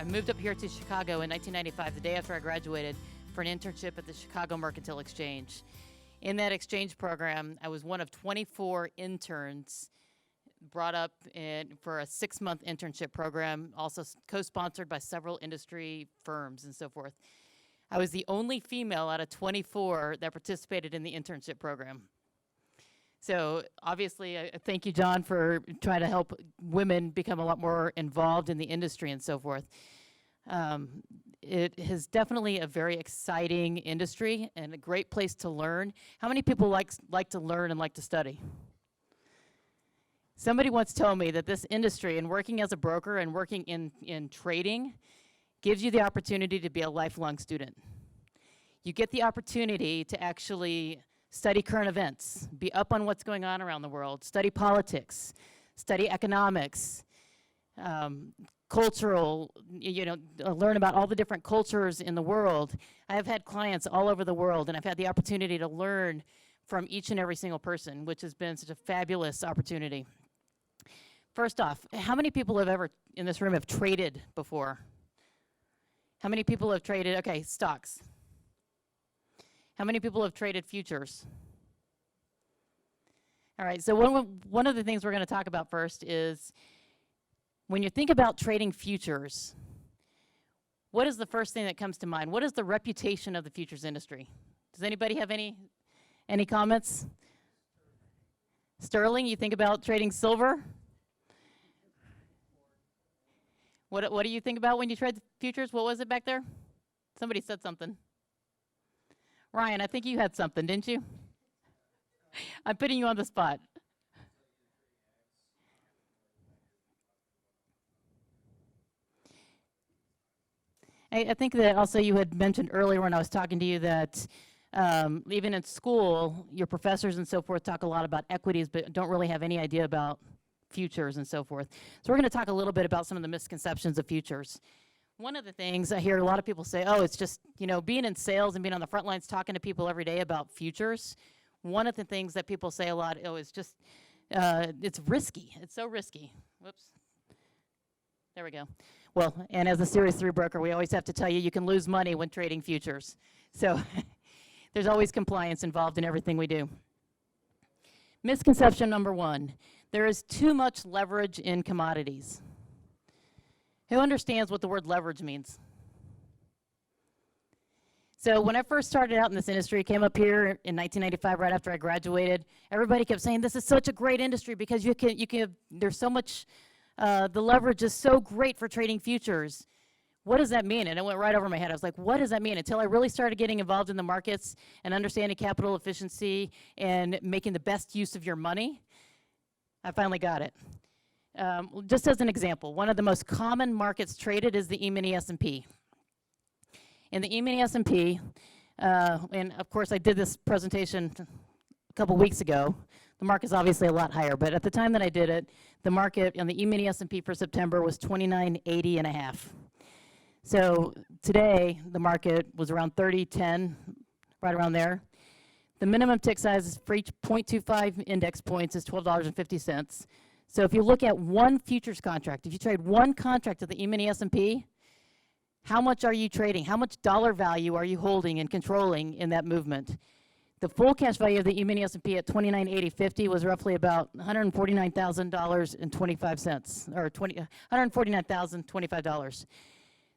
moved up here to Chicago in 1995, the day after I graduated, for an internship at the Chicago Mercantile Exchange. In that exchange program, I was one of 24 interns brought up for a 6-month internship program, also co-sponsored by several industry firms and so forth. I was the only female out of 24 that participated in the internship program. So obviously, I thank you, John, for trying to help women become a lot more involved in the industry and so forth. It is definitely a very exciting industry and a great place to learn. How many people like to learn and like to study? Somebody once told me that this industry and working as a broker and working in trading gives you the opportunity to be a lifelong student. You get the opportunity to actually study current events, be up on what's going on around the world, study politics, study economics, cultural, learn about all the different cultures in the world. I have had clients all over the world, and I've had the opportunity to learn from each and every single person, which has been such a fabulous opportunity. First off, how many people have ever in this room have traded before? How many people have traded, okay, stocks? How many people have traded futures? All right, so one of the things we're going to talk about first is when you think about trading futures, what is the first thing that comes to mind? What is the reputation of the futures industry? Does anybody have any comments? Sterling, you think about trading silver? What do you think about when you trade futures? What was it back there? Somebody said something. Ryan, I think you had something, didn't you? I'm putting you on the spot. I think that also you had mentioned earlier when I was talking to you that even in school, your professors and so forth talk a lot about equities, but don't really have any idea about futures and so forth. So we're going to talk a little bit about some of the misconceptions of futures. One of the things I hear a lot of people say, oh, it's just, being in sales and being on the front lines talking to people every day about futures. One of the things that people say a lot, it's just, it's risky. It's so risky. Whoops. There we go. Well, and as a Series 3 broker, we always have to tell you you can lose money when trading futures. So there's always compliance involved in everything we do. Misconception number 1, there is too much leverage in commodities. Who understands what the word leverage means? So when I first started out in this industry, came up here in 1995 right after I graduated, everybody kept saying this is such a great industry because there's so much, the leverage is so great for trading futures. What does that mean? And it went right over my head. I was like, what does that mean? Until I really started getting involved in the markets and understanding capital efficiency and making the best use of your money, I finally got it. Just as an example, one of the most common markets traded is the E-mini S&P. In the E-mini S&P, and of course I did this presentation a couple weeks ago, the market's obviously a lot higher, but at the time that I did it, the market on the E-mini S&P for September was 2980.5. So today, the market was around 3010, right around there. The minimum tick size for each 0.25 index points is $12.50. So if you look at one futures contract, if you trade one contract of the E-mini S&P, how much are you trading? How much dollar value are you holding and controlling in that movement? The full cash value of the E-mini S&P at 2980.50 was roughly about $149,025, or $149,025.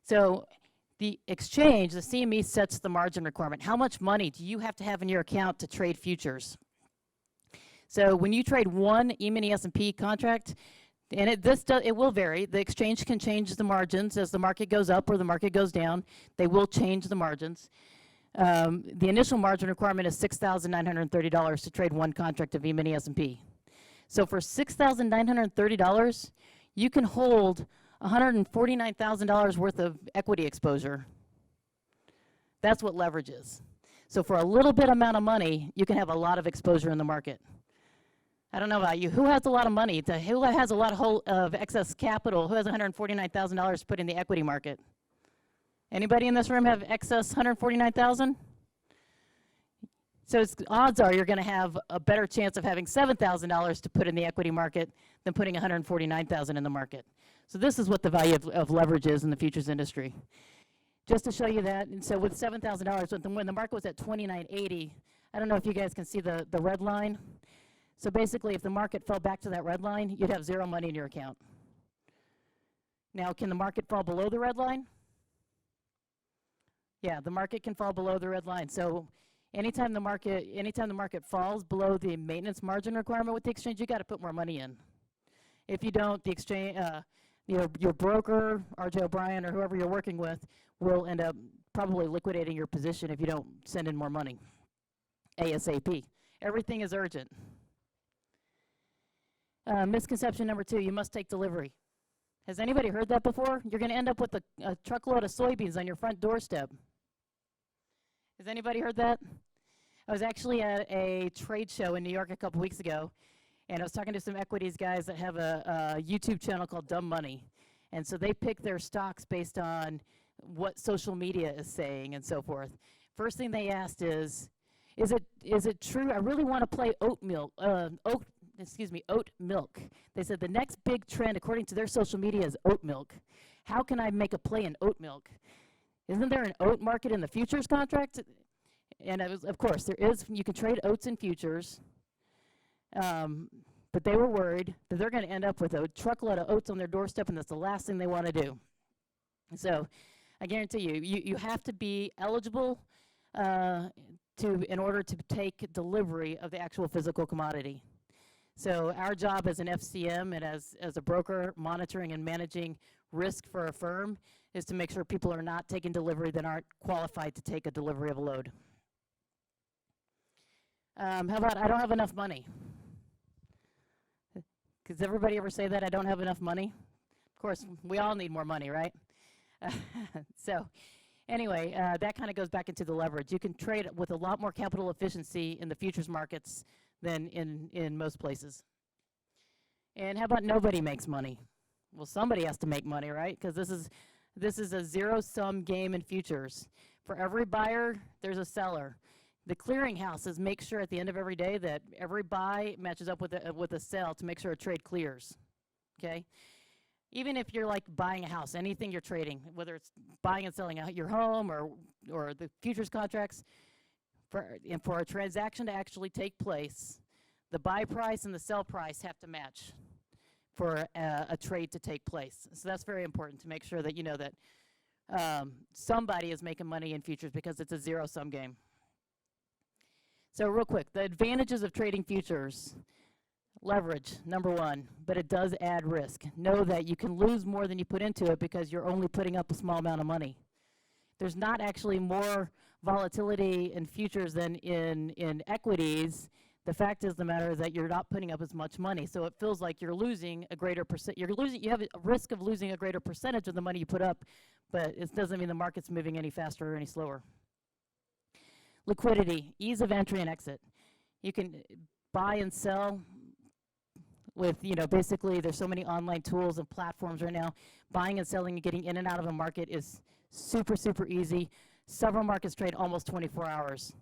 So the exchange, the CME, sets the margin requirement. How much money do you have to have in your account to trade futures? So when you trade one E-mini S&P contract, and it will vary. The exchange can change the margins as the market goes up or the market goes down. They will change the margins. The initial margin requirement is $6,930 to trade one contract of E-mini S&P. So for $6,930, you can hold $149,000 worth of equity exposure. That's what leverage is. So for a little bit amount of money, you can have a lot of exposure in the market. I don't know about you. Who has a lot of money? Who has a lot of excess capital? Who has $149,000 to put in the equity market? Anybody in this room have excess $149,000? So odds are you're going to have a better chance of having $7,000 to put in the equity market than putting $149,000 in the market. So this is what the value of leverage is in the futures industry. Just to show you that, and so with $7,000, when the market was at $29.80, I don't know if you guys can see the red line. So basically, if the market fell back to that red line, you'd have zero money in your account. Now, can the market fall below the red line? Yeah, the market can fall below the red line. So anytime the market falls below the maintenance margin requirement with the exchange, you got to put more money in. If you don't, the exchange, your broker, RJ O'Brien, or whoever you're working with, will end up probably liquidating your position if you don't send in more money ASAP. Everything is urgent. Misconception number 2, you must take delivery. Has anybody heard that before? You're going to end up with a truckload of soybeans on your front doorstep. Has anybody heard that? I was actually at a trade show in New York a couple weeks ago, and I was talking to some equities guys that have a YouTube channel called Dumb Money. And so they pick their stocks based on what social media is saying and so forth. First thing they asked is it true? I really want to play oat milk. They said the next big trend, according to their social media, is oat milk. How can I make a play in oat milk? Isn't there an oat market in the futures contract? And it was, of course, there is. You can trade oats in futures. But they were worried that they're going to end up with a truckload of oats on their doorstep, and that's the last thing they want to do. So I guarantee you have to be eligible in order to take delivery of the actual physical commodity. So our job as an FCM and as a broker monitoring and managing risk for a firm is to make sure people are not taking delivery that aren't qualified to take a delivery of a load. How about I don't have enough money? Does everybody ever say that, I don't have enough money? Of course, we all need more money, right? So anyway, that kind of goes back into the leverage. You can trade with a lot more capital efficiency in the futures markets than in most places. And how about nobody makes money? Well, somebody has to make money, right? Because this is a zero-sum game in futures. For every buyer, there's a seller. The clearinghouses make sure at the end of every day that every buy matches up with a sell to make sure a trade clears, okay? Even if you're like buying a house, anything you're trading, whether it's buying and selling your home or the futures contracts, for a transaction to actually take place, the buy price and the sell price have to match for a trade to take place. So that's very important to make sure that you know that somebody is making money in futures because it's a zero-sum game. So real quick, the advantages of trading futures. Leverage, number 1, but it does add risk. Know that you can lose more than you put into it because you're only putting up a small amount of money. There's not actually more volatility in futures than in equities. The fact is the matter is that you're not putting up as much money, so it feels like you're losing a greater percent. You have a risk of losing a greater percentage of the money you put up, but it doesn't mean the market's moving any faster or any slower. Liquidity, ease of entry and exit. You can buy and sell with, basically there's so many online tools and platforms right now. Buying and selling and getting in and out of a market is super, super easy. Several markets trade almost 24 hours.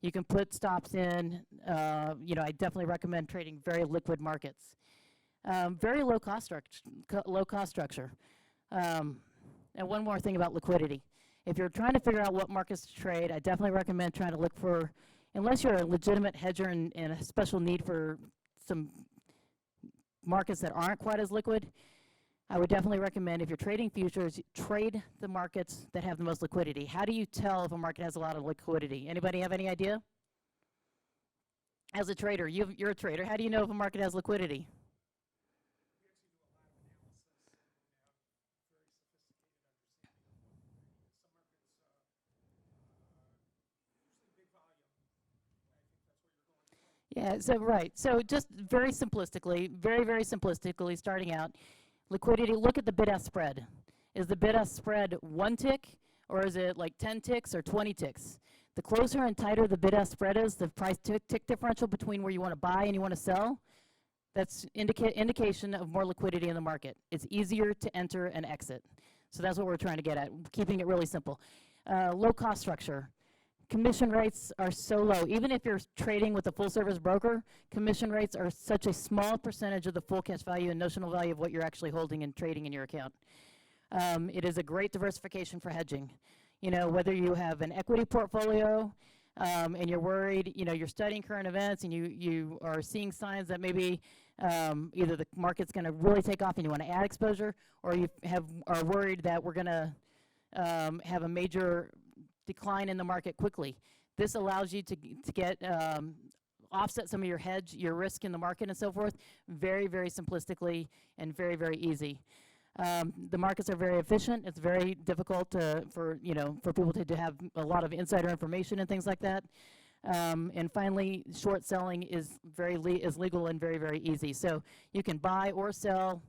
You can put stops in. I definitely recommend trading very liquid markets. Very low cost structure. And one more thing about liquidity. If you're trying to figure out what markets to trade, I definitely recommend trying to look for, unless you're a legitimate hedger and a special need for some markets that aren't quite as liquid, I would definitely recommend if you're trading futures, trade the markets that have the most liquidity. How do you tell if a market has a lot of liquidity? Anybody have any idea? As a trader, you're a trader. How do you know if a market has liquidity? Yeah, so right. So just very simplistically, starting out, liquidity, look at the bid-ask spread. Is the bid-ask spread 1 tick, or is it like 10 ticks or 20 ticks? The closer and tighter the bid-ask spread is, the price tick differential between where you want to buy and you want to sell, that's indication of more liquidity in the market. It's easier to enter and exit. So that's what we're trying to get at, keeping it really simple. Low cost structure. commission rates are so low. Even if you're trading with a full-service broker, commission rates are such a small percentage of the full cash value and notional value of what you're actually holding and trading in your account. It is a great diversification for hedging. You know, whether you have an equity portfolio and you're worried, you know, you're studying current events and you are seeing signs that maybe either the market's going to really take off and you want to add exposure, or you are worried that we're going to have a major decline in the market quickly. This allows you to get offset some of your risk in the market and so forth very, very simplistically and very, very easy. The markets are very efficient. It's very difficult for people to have a lot of insider information and things like that. And finally, short selling is legal and very, very easy. So you can buy or sell.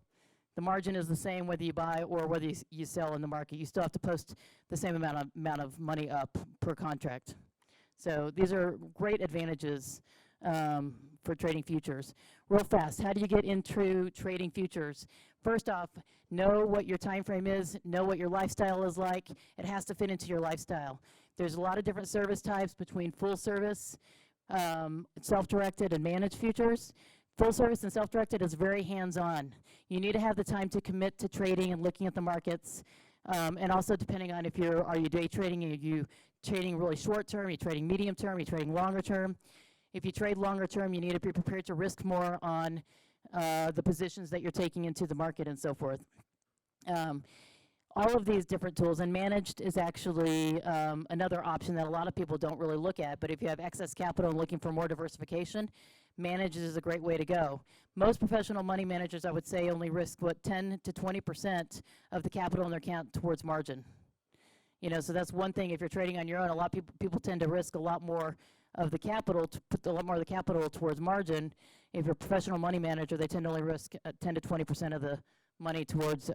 The margin is the same whether you buy or whether you sell in the market. You still have to post the same amount of money up per contract. So these are great advantages for trading futures. Real fast, how do you get into trading futures? First off, know what your time frame is, know what your lifestyle is like. It has to fit into your lifestyle. There's a lot of different service types between full service, self-directed, and managed futures. Full service and self-directed is very hands-on. You need to have the time to commit to trading and looking at the markets, and also depending on are you day trading, are you trading really short term, are you trading medium term, are you trading longer term. If you trade longer term, you need to be prepared to risk more on the positions that you're taking into the market and so forth. All of these different tools, and managed is actually another option that a lot of people don't really look at, but if you have excess capital and looking for more diversification, managed is a great way to go. Most professional money managers, I would say, only risk 10 to 20% of the capital in their account towards margin. You know, so that's one thing. If you're trading on your own, a lot of people tend to risk a lot more of the capital, to put a lot more of the capital towards margin. If you're a professional money manager, they tend to only risk 10 to 20% of the money towards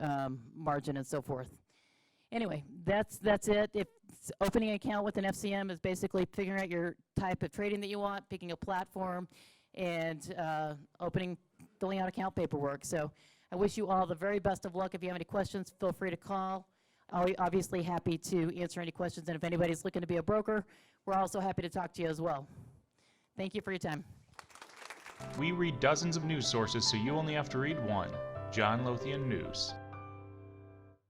margin and so forth. Anyway, that's it. If opening an account with an FCM is basically figuring out your type of trading that you want, picking a platform, and filling out account paperwork. So I wish you all the very best of luck. If you have any questions, feel free to call. I'll be obviously happy to answer any questions, and if anybody's looking to be a broker, we're also happy to talk to you as well. Thank you for your time. We read dozens of news sources, so you only have to read one. John Lothian News.